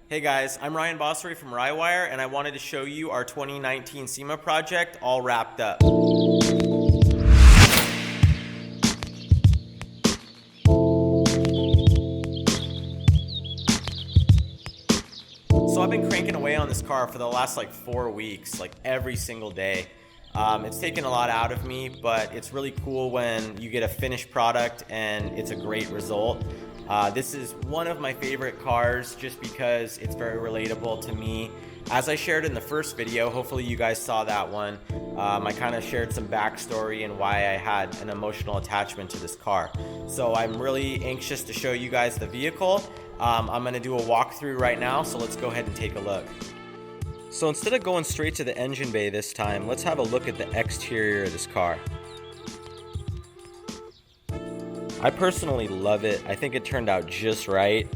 Hey guys, I'm Ryan Bossery from Rywire, and I wanted to show you our 2019 SEMA project all wrapped up. So I've been cranking away on this car for the last 4 weeks, every single day. It's taken a lot out of me, but it's really cool when you get a finished product and it's a great result. This is one of my favorite cars just because it's very relatable to me. As I shared in the first video, hopefully you guys saw that one, I kind of shared some backstory and why I had an emotional attachment to this car. So I'm really anxious to show you guys the vehicle. I'm going to do a walkthrough right now, so let's go ahead and take a look. So instead of going straight to the engine bay this time, let's have a look at the exterior of this car. I personally love it. I think it turned out just right.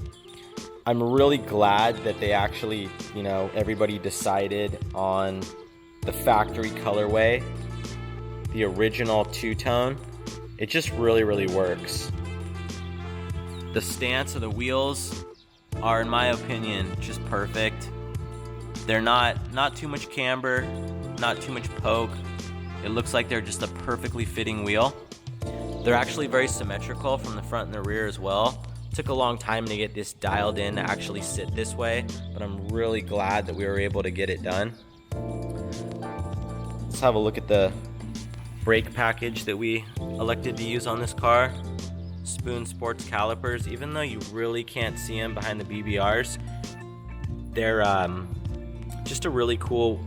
I'm really glad that they actually, everybody decided on the factory colorway, the original two-tone. It just really works. The stance of the wheels are, in my opinion, just perfect. They're not too much camber, not too much poke. It looks like they're just a perfectly fitting wheel. They're actually very symmetrical from the front and the rear as well. Took a long time to get this dialed in to actually sit this way, but I'm really glad that we were able to get it done. Let's have a look at the brake package that we elected to use on this car. Spoon Sports calipers. Even though you really can't see them behind the BBRs, they're just a really cool,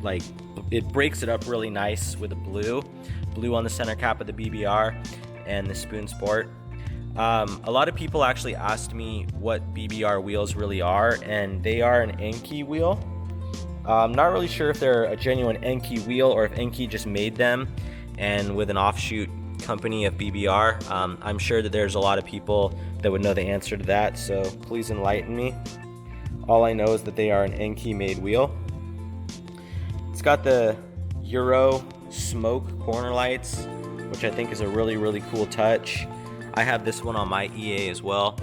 it breaks it up really nice with a blue on the center cap of the BBR and the Spoon Sport. A lot of people actually asked me what BBR wheels really are, and they are an Enkei wheel. I'm not really sure if they're a genuine Enkei wheel or if Enkei just made them and with an offshoot company of BBR. I'm sure that there's a lot of people that would know the answer to that, so please enlighten me. All I know is that they are an Enkei made wheel. It's got the Euro smoke corner lights, which I think is a really cool touch. I have this one on my EA as well.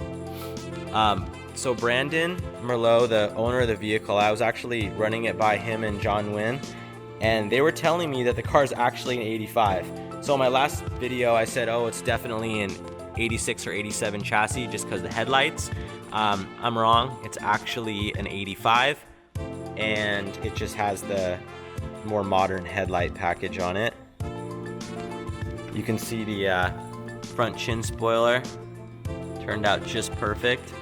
So Brandon Merlot, the owner of the vehicle, I was actually running it by him and John Wynn, and they were telling me that the car is actually an 85. So in my last video I said, oh, it's definitely an 86 or 87 chassis just because the headlights. I'm wrong, it's actually an 85, and it just has the more modern headlight package on it. You can see the front chin spoiler turned out just perfect.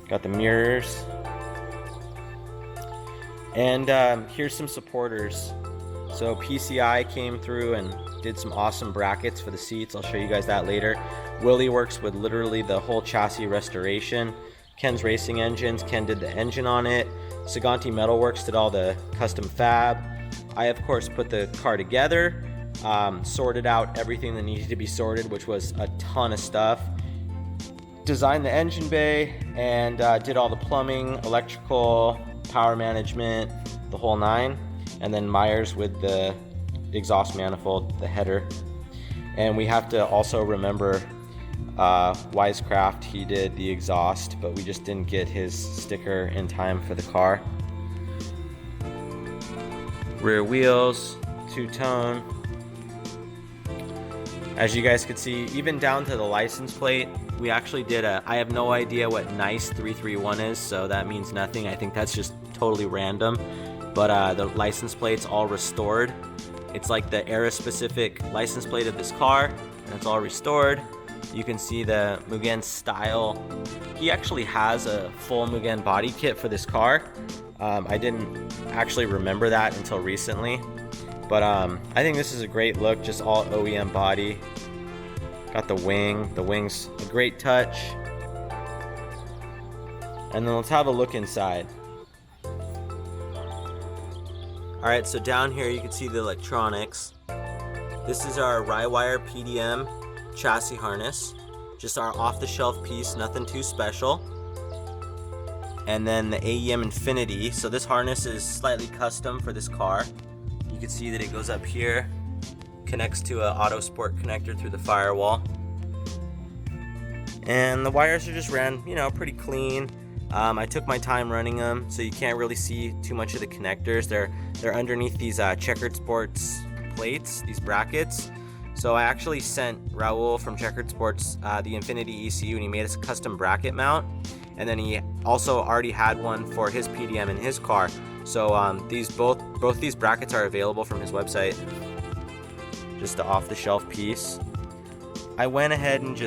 Got the mirrors, and here's some supporters. So PCI came through and did some awesome brackets for the seats. I'll show you guys that later. Willie works with literally the whole chassis restoration. Ken's Racing Engines, Ken did the engine on it. Saganti Metalworks did all the custom fab. I of course put the car together, sorted out everything that needed to be sorted, which was a ton of stuff. Designed the engine bay and did all the plumbing, electrical, power management, the whole nine. And then Myers with the exhaust manifold, the header. And we have to also remember Wisecraft, he did the exhaust, but we just didn't get his sticker in time for the car. Rear wheels, two-tone. As you guys could see, even down to the license plate, we actually did I have no idea what NICE 331 is, so that means nothing. I think that's just totally random. But the license plate's all restored. It's like the era-specific license plate of this car, and it's all restored. You can see the Mugen style. He actually has a full Mugen body kit for this car. I didn't actually remember that until recently. But I think this is a great look, just all OEM body. Got the wing. The wing's a great touch. And then let's have a look inside. Alright, so down here you can see the electronics. This is our Rywire PDM chassis harness. Just our off-the-shelf piece, nothing too special. And then the AEM Infinity. So this harness is slightly custom for this car. You can see that it goes up here, connects to an auto sport connector through the firewall. and the wires are just ran, you know, pretty clean. I took my time running them, so you can't really see too much of the connectors. They're underneath these Checkered Sports plates, these brackets. So I actually sent Raul from Checkered Sports the Infinity ECU, and he made us a custom bracket mount. And then he also already had one for his PDM in his car. So both these brackets are available from his website. Just an off-the-shelf piece. I went ahead and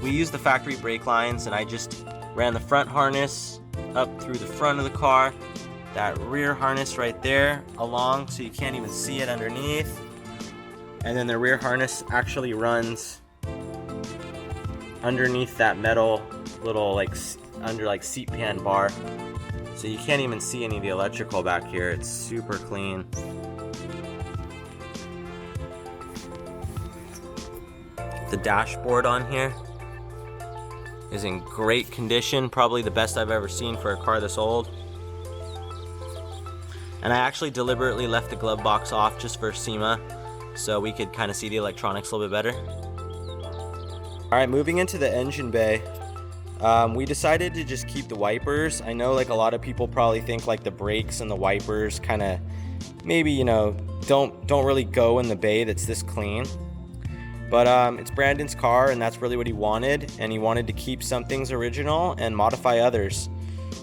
we used the factory brake lines, and I just ran the front harness up through the front of the car, that rear harness right there along, so you can't even see it underneath. And then the rear harness actually runs underneath that metal little under seat pan bar, so you can't even see any of the electrical back here. It's super clean. The dashboard on here is in great condition, probably the best I've ever seen for a car this old. And I actually deliberately left the glove box off just for SEMA, so we could kind of see the electronics a little bit better. Alright, moving into the engine bay, we decided to just keep the wipers. I know like a lot of people probably think like the brakes and the wipers kind of maybe, you know, don't really go in the bay that's this clean. But it's Brandon's car, and that's really what he wanted, and he wanted to keep some things original and modify others.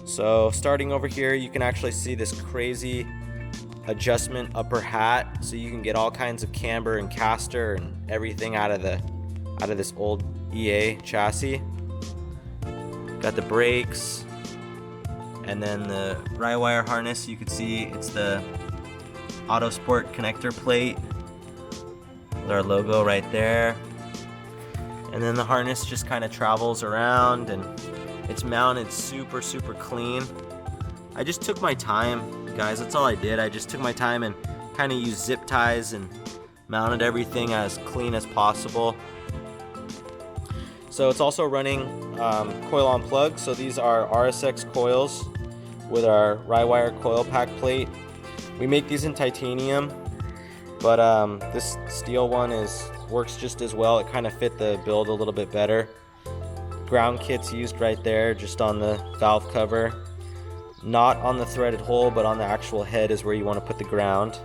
So starting over here, you can actually see this crazy adjustment upper hat, so you can get all kinds of camber and caster and everything out of this old EA chassis. Got the brakes, and then the Rywire harness. You can see it's the Autosport connector plate with our logo right there. And then the harness just kind of travels around, and it's mounted super clean. I just took my time, guys. That's all I did. I just took my time and kind of used zip ties and mounted everything as clean as possible. So it's also running coil on plug. So these are RSX coils with our Rywire coil pack plate. We make these in titanium, but this steel one works just as well. It kind of fit the build a little bit better. Ground kit's used right there, just on the valve cover. Not on the threaded hole, but on the actual head is where you want to put the ground.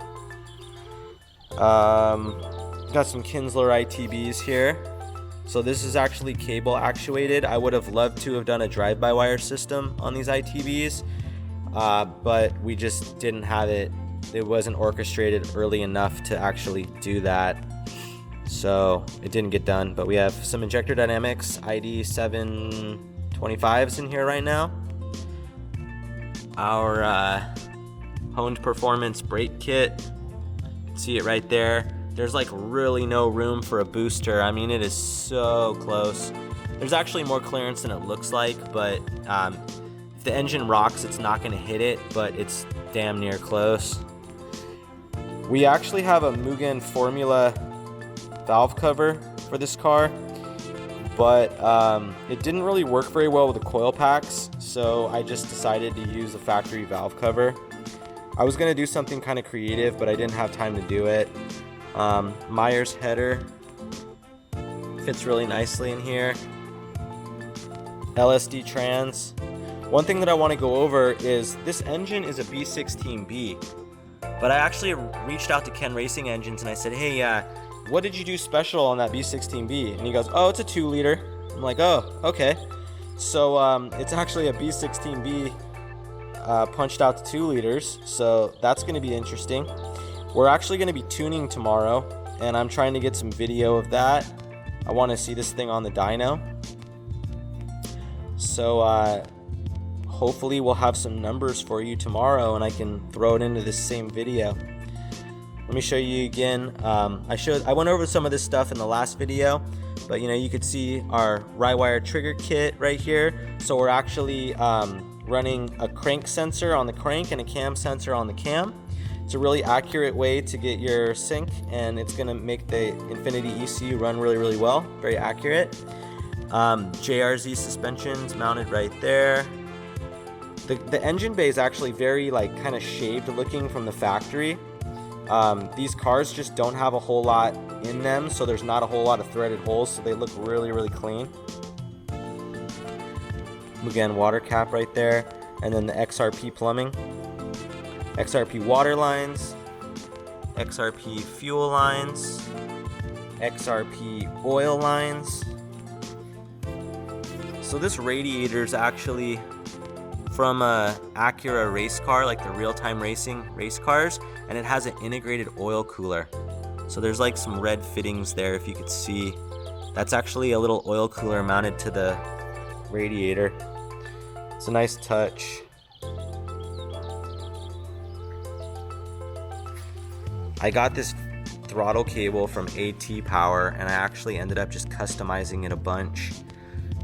Got some Kinsler ITBs here. So this is actually cable actuated. I would have loved to have done a drive-by-wire system on these ITBs, but we just didn't have it. It wasn't orchestrated early enough to actually do that, so it didn't get done. But we have some Injector Dynamics ID 725s in here right now. Our honed performance brake kit, you can see it right there. There's like really no room for a booster. I mean, it is so close. There's actually more clearance than it looks like, but if the engine rocks, it's not going to hit it, but it's damn near close. We actually have a Mugen Formula valve cover for this car, but it didn't really work very well with the coil packs, so I just decided to use the factory valve cover. I was going to do something kind of creative, but I didn't have time to do it. Myers header fits really nicely in here. LSD trans. One thing that I want to go over is this engine is a B16B, but I actually reached out to Ken Racing Engines and I said, hey, what did you do special on that B16B? And he goes, oh, it's a 2-liter. I'm like, oh, okay. So it's actually a B16B punched out to 2 liters, so that's going to be interesting. We're actually going to be tuning tomorrow, and I'm trying to get some video of that. I want to see this thing on the dyno. So hopefully we'll have some numbers for you tomorrow, and I can throw it into this same video. Let me show you again. I went over some of this stuff in the last video, but you could see our Rywire trigger kit right here. So we're actually running a crank sensor on the crank and a cam sensor on the cam. It's a really accurate way to get your sync, and it's going to make the Infinity ECU run really well. Very accurate. JRZ suspensions mounted right there. The engine bay is actually very kind of shaved looking from the factory. These cars just don't have a whole lot in them, so there's not a whole lot of threaded holes, so they look really clean. Mugen water cap right there, and then the XRP plumbing, XRP water lines, XRP fuel lines, XRP oil lines. So this radiator is actually from a Acura race car, like the real-time racing race cars, and it has an integrated oil cooler. So there's like some red fittings there, if you could see. That's actually a little oil cooler mounted to the radiator. It's a nice touch. I got this throttle cable from AT Power, and I actually ended up just customizing it a bunch.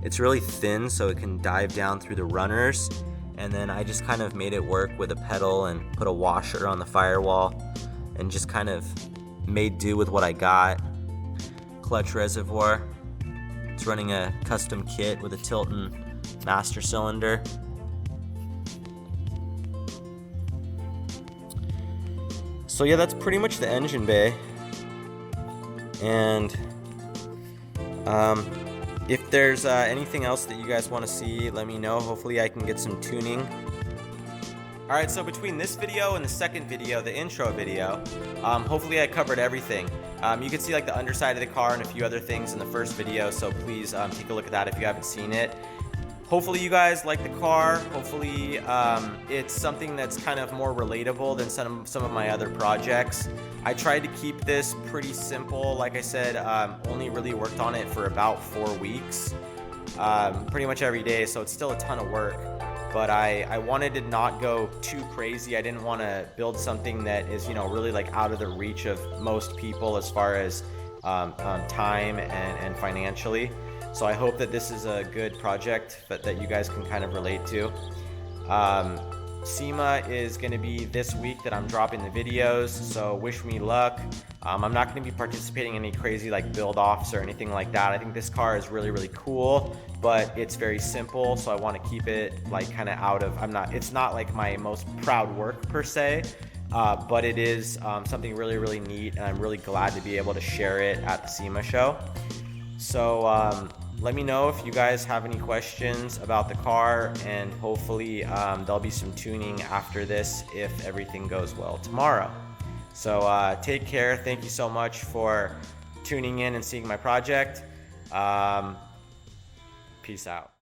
It's really thin, so it can dive down through the runners, and then I just kind of made it work with a pedal and put a washer on the firewall and just kind of made do with what I got. Clutch reservoir. It's running a custom kit with a Tilton master cylinder. So yeah, that's pretty much the engine bay. And if there's anything else that you guys want to see, let me know. Hopefully I can get some tuning. Alright, so between this video and the second video, the intro video, hopefully I covered everything. You can see like the underside of the car and a few other things in the first video, so please take a look at that if you haven't seen it. Hopefully you guys like the car. Hopefully it's something that's kind of more relatable than some of my other projects. I tried to keep this pretty simple. Like I said, only really worked on it for about 4 weeks, pretty much every day, so it's still a ton of work. But I wanted to not go too crazy. I didn't want to build something that is, really like out of the reach of most people as far as time and financially. So I hope that this is a good project that you guys can kind of relate to. SEMA is going to be this week that I'm dropping the videos, so wish me luck. I'm not going to be participating in any crazy like build offs or anything like that. I think this car is really, really cool, but it's very simple, so I want to keep it like kind of out of, it's not like my most proud work per se, but it is something really, really neat, and I'm really glad to be able to share it at the SEMA show. So let me know if you guys have any questions about the car, and hopefully there'll be some tuning after this if everything goes well tomorrow. So take care. Thank you so much for tuning in and seeing my project. Peace out.